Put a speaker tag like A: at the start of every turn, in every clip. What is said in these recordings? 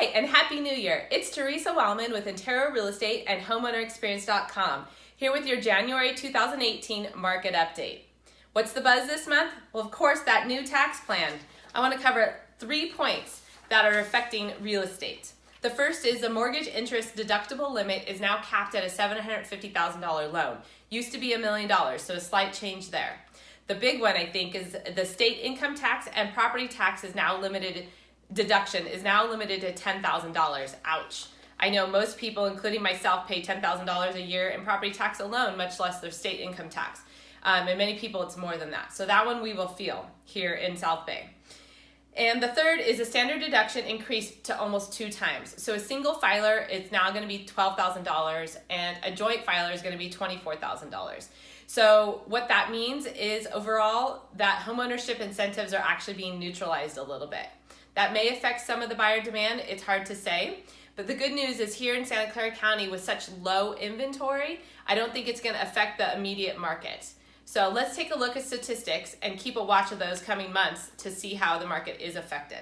A: Hi, and Happy New Year. It's Theresa Wellman with Intero Real Estate and HomeownerExperience.com, here with your January 2018 market update. What's the buzz this month? Well, of course, that new tax plan. I want to cover 3 points that are affecting real estate. The first is the mortgage interest deductible limit is now capped at a $750,000 loan. Used to be $1 million, so a slight change there. The big one, I think, is the state income tax and property tax is now limited. Deduction is now limited to $10,000. Ouch. I know most people, including myself, pay $10,000 a year in property tax alone, much less their state income tax. And many people, it's more than that. So that one we will feel here in South Bay. And the third is a standard deduction increased to almost 2 times. So a single filer is now going to be $12,000 and a joint filer is going to be $24,000. So what that means is overall that homeownership incentives are actually being neutralized a little bit. That may affect some of the buyer demand, it's hard to say. But the good news is here in Santa Clara County with such low inventory, I don't think it's going to affect the immediate market. So let's take a look at statistics and keep a watch of those coming months to see how the market is affected.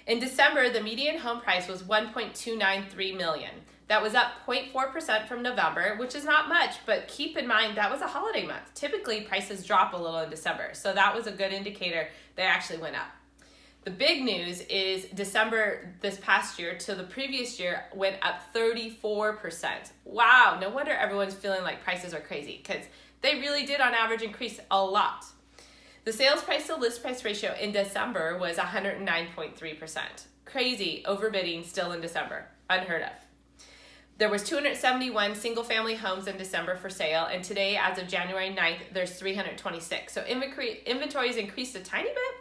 A: In December, the median home price was $1.293 million. That was up 0.4% from November, which is not much, but keep in mind that was a holiday month. Typically, prices drop a little in December, so that was a good indicator they actually went up. The big news is December this past year to the previous year went up 34%. Wow, no wonder everyone's feeling like prices are crazy because they really did on average increase a lot. The sales price to list price ratio in December was 109.3%. Crazy overbidding still in December, unheard of. There was 271 single family homes in December for sale, and today as of January 9th, there's 326. So inventory has increased a tiny bit.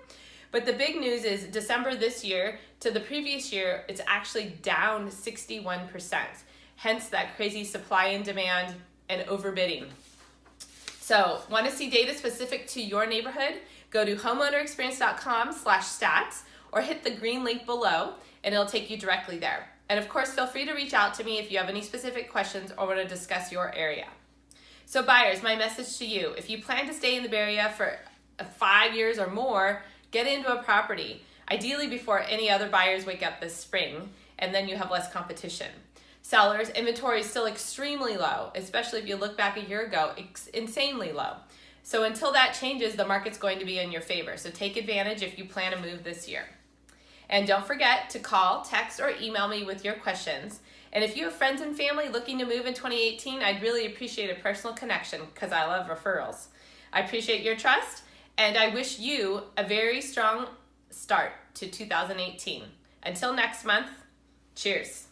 A: But the big news is December this year to the previous year, it's actually down 61%. Hence that crazy supply and demand and overbidding. So want to see data specific to your neighborhood? Go to homeownerexperience.com/stats or hit the green link below and it'll take you directly there. And of course, feel free to reach out to me if you have any specific questions or want to discuss your area. So buyers, my message to you, if you plan to stay in the Bay Area for 5 years or more, get into a property, ideally before any other buyers wake up this spring, and then you have less competition. Sellers, inventory is still extremely low, especially if you look back a year ago, insanely low. So until that changes, the market's going to be in your favor. So take advantage if you plan to move this year. And don't forget to call, text, or email me with your questions. And if you have friends and family looking to move in 2018, I'd really appreciate a personal connection because I love referrals. I appreciate your trust. And I wish you a very strong start to 2018. Until next month, cheers.